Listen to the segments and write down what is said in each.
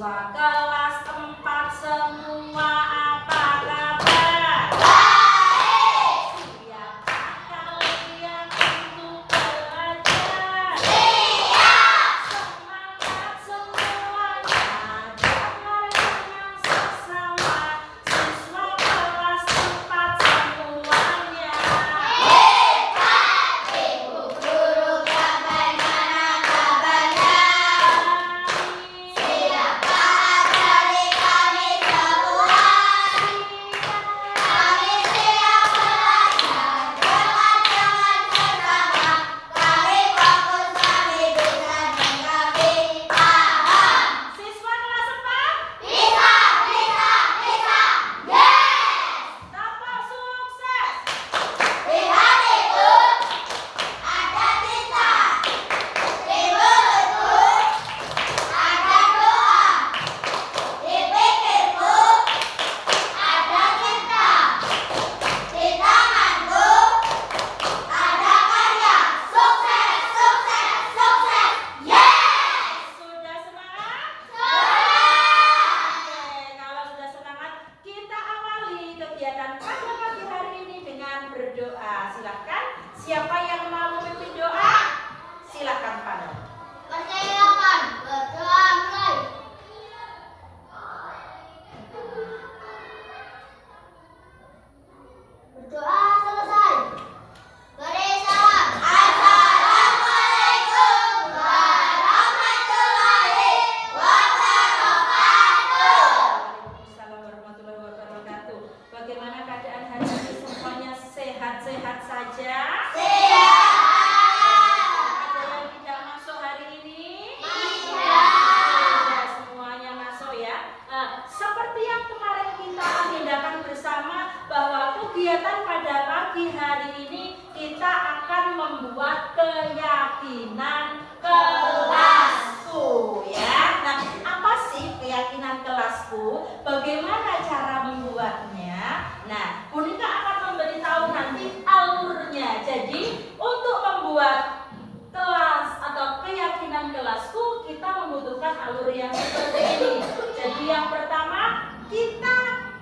Siswa kelas 4 semua apa kabar? Siapkah kalian untuk belajar? Semangat semuanya, dengar dengan sesama. Siswa kelas 4 semuanya. Ibu guru, bagaimana kabarnya? Siapkah adik kami semua? Kami siap belajar dengan sesama. Kami fokus, kami bisa dan kami paham. Siswa kelas 4, Bisa, bisa, bisa. Yes! dapat sukses. Lihat itu, ada cinta. Di mulutku ada doa. Di pikirku ada cinta. Di tanganku ada karya. Sukses, sukses, sukses. Yes! Sudah semangat? Sudah! Oke, kalau sudah semangat, kita awali kegiatan pada pagi hari ini dengan berdoa. Silahkan, siapa yang mau memimpin doa? Silahkan Pak. Persilapan, berdoa mulai. Berdoa selesai. Beri salam. Assalamualaikum warahmatullahi wabarakatuh. Waalaikumsalam warahmatullahi wabarakatuh. Bagaimana keadaan hari ini? Semuanya sehat-sehat saja? Siap. Ada yang tidak masuk hari ini? Tidak. Ya, semuanya masuk ya. Seperti yang kemarin kita agendakan bersama bahwa kegiatan pada pagi hari ini kita akan membuat keyakinan kelasku ya. Nah, apa sih keyakinan kelasku? Bagaimana cara membuatnya? Nah, Bunika akan memberitahu nanti alurnya. Jadi, untuk membuat kelas atau keyakinan kelasku, kita membutuhkan alur yang seperti ini. Jadi yang pertama, kita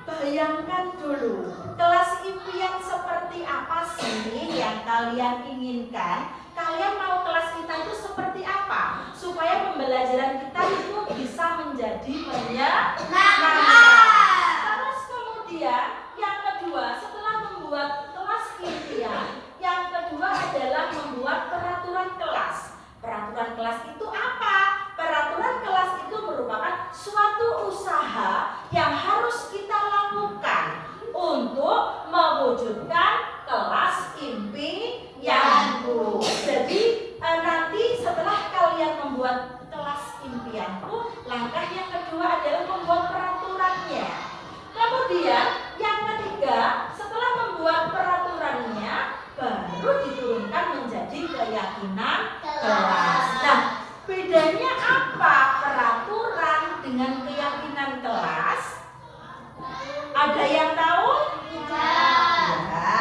bayangkan dulu kelas impian seperti apa sih yang kalian inginkan. Kalian mau kelas kita itu seperti apa supaya pembelajaran kita itu bisa menjadi menyenangkan. Terus kemudian yang kedua, setelah membuat kelas impian, yang kedua adalah membuat peraturan kelas. Peraturan kelas itu apa? Peraturan kelas itu merupakan suatu usaha yang harus kita lakukan untuk mewujudkan kelas impianku. Jadi nanti setelah kalian membuat kelas impianku, langkah yang kedua adalah membuat peraturannya. Kemudian yang ketiga, setelah membuat peraturannya, baru diturunkan menjadi keyakinan kelas. Nah, bedanya apa peraturan dengan keyakinan kelas? Ada yang tahu? Ya,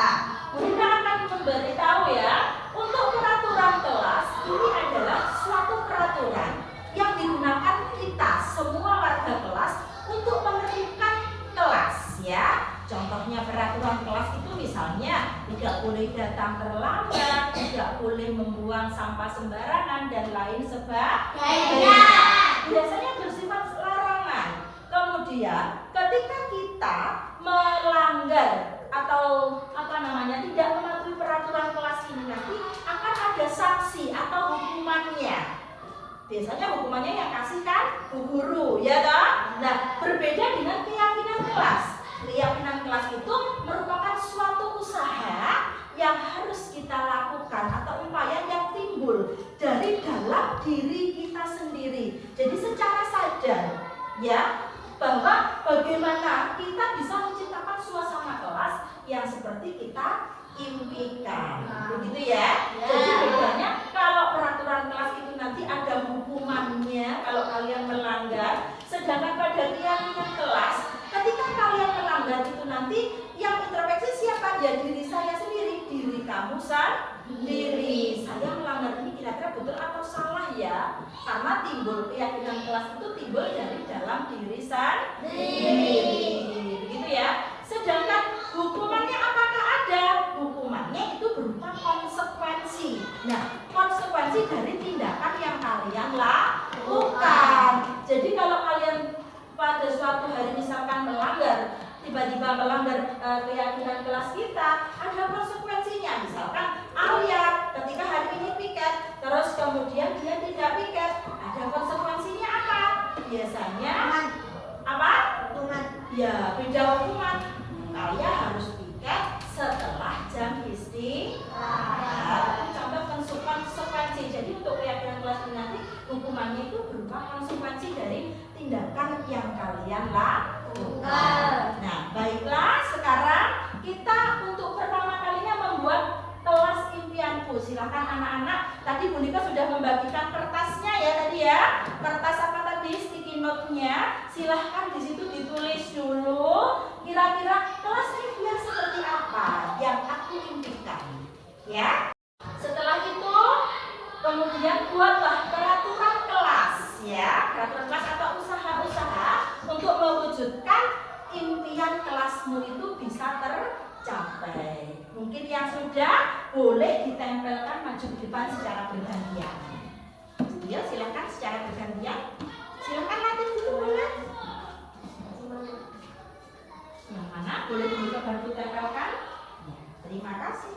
Bunda akan memberitahu ya. Untuk peraturan kelas ini adalah suatu peraturan yang digunakan kita semua warga kelas untuk menertibkan kelas ya. Contohnya peraturan kelas itu misalnya tidak boleh datang terlambat, tidak boleh membuang sampah sembarangan dan lain sebagainya. Biasanya bersifat larangan. Kemudian ketika kita melanggar atau tidak mematuhi peraturan kelas ini, nanti akan ada sanksi atau hukumannya. Biasanya hukumannya yang kasih kan Bu Guru, ya toh? Nah, berbeda dengan keyakinan kelas. Keyakinan kelas itu merupakan suatu usaha yang harus kita lakukan atau upaya yang timbul dari dalam diri kita sendiri. Jadi secara sadar ya, bahwa bagaimana kita bisa menciptakan suasana kelas yang seperti kita impikan. Begitu ya. Jadi bedanya kalau peraturan kelas itu nanti ada hukumannya kalau kalian melanggar, sedangkan pada keyakinan kelas ketika kalian melanggar itu nanti yang introspeksi siapa? Ya diri saya sendiri, diri kamu sendiri. Saya melanggar ini kira-kira betul atau salah ya? Karena timbul keyakinan kelas itu timbul dari dalam diri sendiri. Begitu ya. Sedangkan hukumannya apakah ada? Hukumannya itu berupa konsekuensi. Nah, konsekuensi dari tindakan yang kalian lakukan. Jadi kalau kalian pada suatu hari misalkan tiba-tiba melanggar keyakinan kelas kita, ada konsekuensinya. Misalkan Alia ketika hari ini piket, terus kemudian dia tidak piket, ada konsekuensinya apa? Biasanya apa? Hukuman. Ya, beda hukuman. Alia harus piket setelah jam istirahat. Contoh konsekuensi. Jadi untuk keyakinan kelas ini nanti hukumannya itu berupa konsekuensi dari tindakan yang kalian lakukan. Nah, baiklah, sekarang kita untuk pertama kalinya membuat kelas impianku. Silakan anak-anak. Tadi Bu Nika sudah membagikan kertasnya ya tadi ya. Kertas apa tadi? Sticky note-nya. Silahkan di situ ditulis dulu. Kira-kira kelas impian seperti apa yang aku impikan, ya. Setelah itu, kemudian buatlah peraturan kelas, ya. Peraturan kelas atau usaha-usaha untuk mewujudkan impian kelasmu itu bisa tercapai. Mungkin yang sudah boleh ditempelkan maju ke depan secara bergantian. Ya, silakan secara bergantian. Silakan latih dulu boleh. Yang mana boleh dibuka baru ditempelkan? Ya, terima kasih.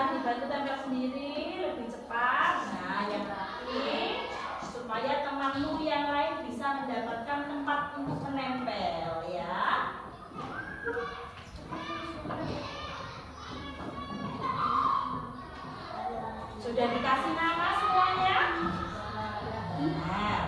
Dibantu tempel sendiri lebih cepat. Nah, yang terakhir supaya temanmu yang lain bisa mendapatkan tempat untuk menempel ya. Sudah dikasih nama semuanya? Nah.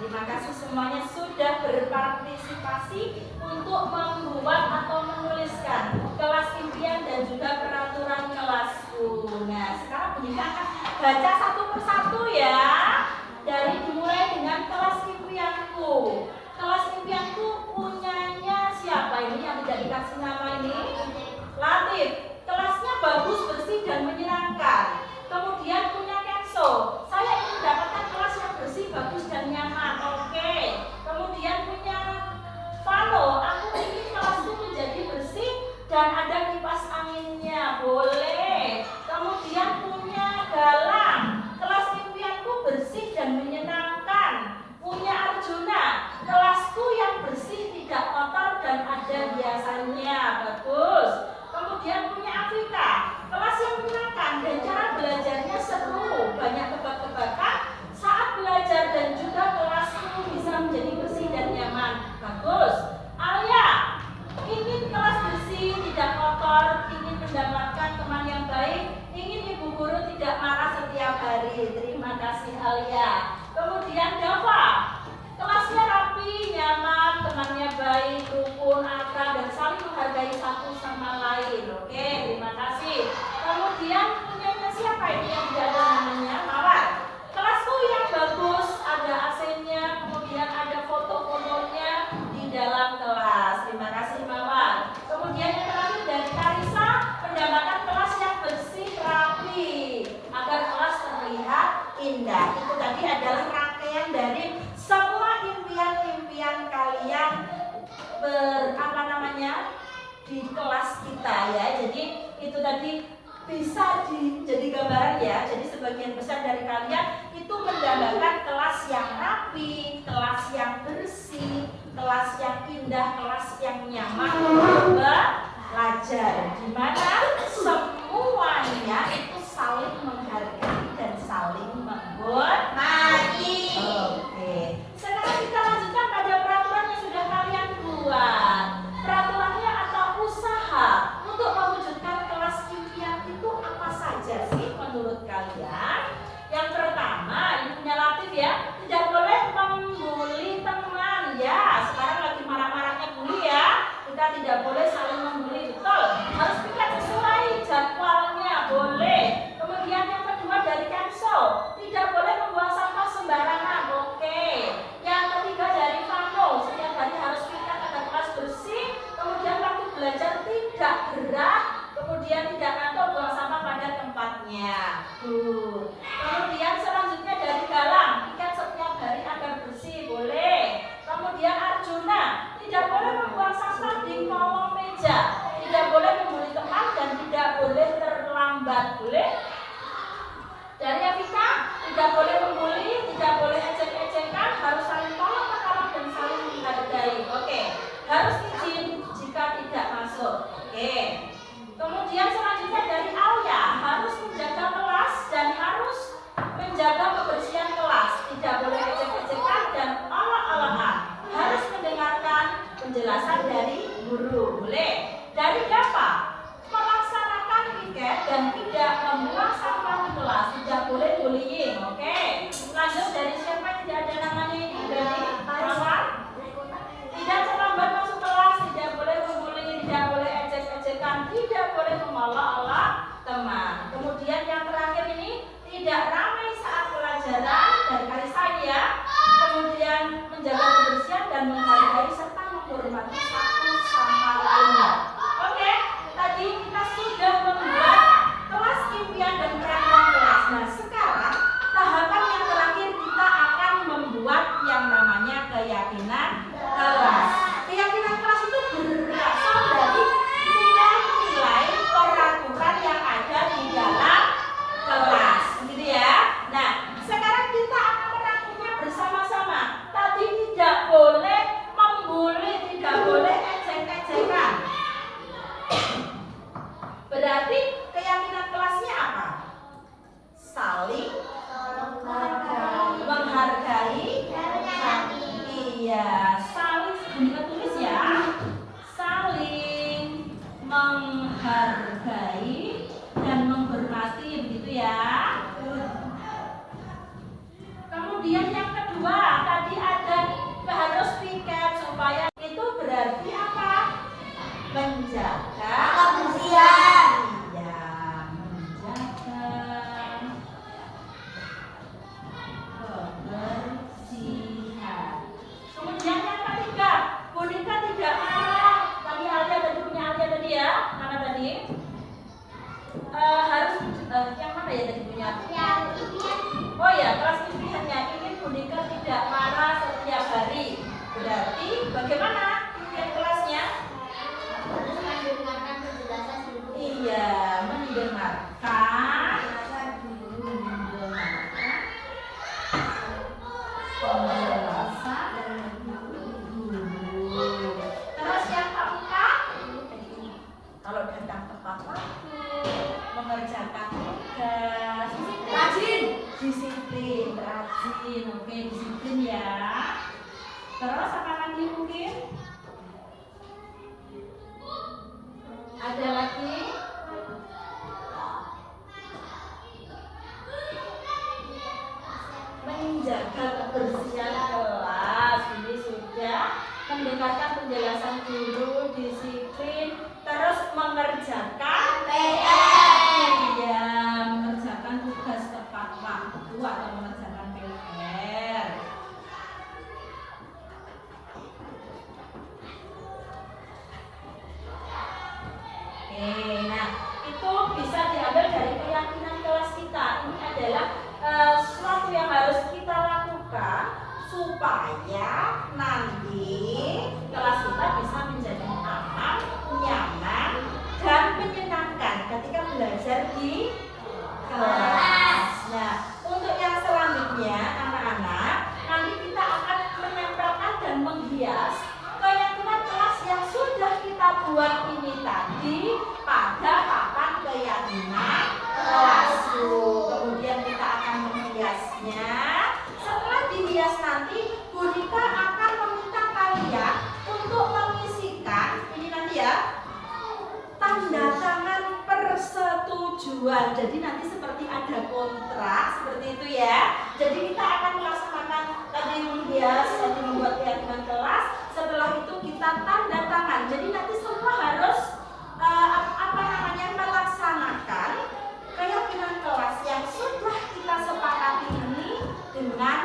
Terima kasih semuanya sudah berpartisipasi untuk membuat atau menuliskan kelas impian dan juga peraturan kelasku. Nah, sekarang Bunda akan baca satu persatu ya. Dimulai dengan kelas impianku. Kelas impianku punyanya siapa ini yang tidak dikasih nama ini? Latif. Kelasnya bagus, bersih dan menyenangkan. Kemudian punya Kenzo. Saya ingin mendapatkan kelas yang bersih, bagus dan nyaman. Oke. Kemudian punya Vano. Aku ingin kelasku menjadi bersih dan ada kipas anginnya. Boleh. Kemudian punya Galang. Kelas impianku bersih dan menyenangkan. Punya Arjuna. Kelasku yang bersih, tidak kotor dan ada hiasannya. Bagus. Kemudian punya Afrika. Kelas yang menyenangkan dan cara belajarnya seru. Banyak tebak-tebakan saat belajar dan juga kelasku bisa menjadi bersih dan nyaman. Bagus. Alia. Ingin kelas bersih, tidak kotor. Ingin mendapatkan teman yang baik. Ingin ibu guru tidak marah setiap hari. Terima kasih Alia. Kemudian Dava. Kelasnya rapi, nyaman, temannya baik, rukun, akrab, dan saling menghargai satu sama lain. Oke, terima kasih. Kemudian punyanya siapa ini yang tidak ada namanya? Mawar. Kelasku yang bagus, ada AC-nya, kemudian ada foto-fotonya di dalam kelas. Terima kasih Mawar. Kemudian yang terakhir dari Karisa, mendapatkan kelas yang bersih, rapi, agar kelas terlihat indah. Itu tadi adalah rangkaian dari semua impian-impian kalian di kelas kita ya. Jadi itu tadi bisa jadi gambaran ya. Jadi sebagian besar dari kalian itu mendambakan kelas yang rapi, kelas yang bersih, kelas yang indah, kelas yang nyaman untuk belajar, di mana semuanya itu saling menghargai dan saling menghormati. Oke, sekarang kita lanjutkan pada peraturan yang sudah kalian buat. Peraturannya atau usaha untuk mewujudkan kelas impian itu apa saja sih menurut kalian? Yang pertama, ini punya Latif ya, tidak boleh membuli teman ya. Sekarang lagi marah-marahnya bully ya. Kita tidak boleh saling membuli, betul. Harus kita sesuai jadwalnya, boleh. Kemudian yang kedua dari cancel, tidak boleh membuang sampah sembarangan, oke. Yang ketiga dari Vano, setiap hari harus pikat agar kelas bersih. Kemudian waktu belajar tidak gerak, kemudian tidak ngantuk, buang sampah pada tempatnya. Kemudian selanjutnya dari Galang, pikat setiap hari agar bersih, boleh. Kemudian Arjuna, tidak boleh membuang sampah di kolong meja, tidak boleh membuli teman dan tidak boleh terlambat, boleh. Dari Avika, tidak boleh membuli, tidak boleh ejek-ejekan, harus saling tolong-menolong dan saling menghargai. Oke, harus izin jika tidak masuk. Oke. Kemudian selanjutnya dari Alia, harus menjaga kelas dan harus menjaga kebersihan kelas, tidak boleh ejek-ejekan dan olok-olokan. Harus mendengarkan penjelasan dari guru, boleh. Dari Dava, melaksanakan piket dan tidak membuang sampah di kelas, tidak boleh bullying. Oke. Lanjut dari siapa yang tidak ada namanya ini? Dari Mama. Tidak terlambat masuk kelas, tidak boleh membuli, tidak boleh ejek-ejekan, tidak boleh mengolok-olok teman. Kemudian yang terakhir ini, tidak ramai saat pelajaran dari Kalisan ya. Kemudian menjaga kebersihan dan menghargai serta menghormati satu sama lainnya. Oke, tadi kita sudah membuat kelas impian dan peraturan kelas. Nah, sekarang tahapan yang terakhir kita akan membuat yang namanya keyakinan kelas. Keyakinan kelas itu berasal dari nilai-nilai peraturan yang ada di dalam kelas, gitu ya. Nah, sekarang kita akan merangkumnya bersama-sama. Tadi tidak boleh membuli, tidak boleh ejek-ejekan. Berarti keyakinan kelasnya apa? Saling menghargai. Iya, saling, kita tulis ya. Saling menghargai dan menghormati, begitu ya. Kemudian yang kedua, tadi ada harus piket supaya itu berarti apa? Menjaga Kebersihan. Iya, menjaga kebersihan. Kemudian yang ketiga, boneka tidak marah. Tadi Alia tadi punya Alia tadi ya, mana tadi? Harus yang mana ya tadi punya? Oh ya, kelas impiannya ingin boneka tidak marah setiap hari. Berarti bagaimana impian kelasnya? Harus mendengarkan penjelasan guru. Iya, mendengarkan penjelasan guru. Terus yang keempat, kalau datang tepat waktu, mengerjakan tugas, disiplin, rajin, oke, disiplin ya. Terus apa lagi mungkin? Ada lagi? Menjaga kebersihan kelas, ini sudah. Mendengarkan penjelasan guru, disiplin, terus mengerjakan PR. Iya, mengerjakan tugas tepat waktu atau mengerjakan PR. Oke, nah itu bisa diambil dari keyakinan kelas kita. Ini adalah sesuatu yang harus kita lakukan supaya nanti kelas kita bisa menjadi aman, nyaman, dan menyenangkan. Ketika persetujuan. Jadi nanti seperti ada kontrak seperti itu ya. Jadi kita akan melaksanakan tadi menghias, tadi membuat keyakinan kelas. Setelah itu kita tanda tangan. Jadi nanti semua harus melaksanakan keyakinan kelas yang sudah kita sepakati ini dengan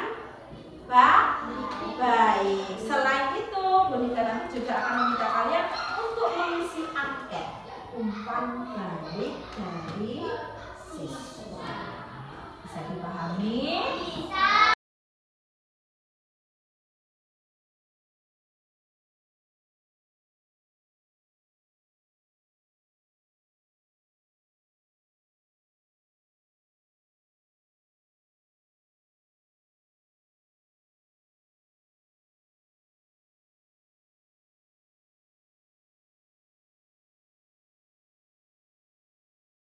baik. Selain itu, Bonika nanti juga akan meminta kalian untuk mengisi angket umpan balik dari siswa. Bisa dipahami? Bisa.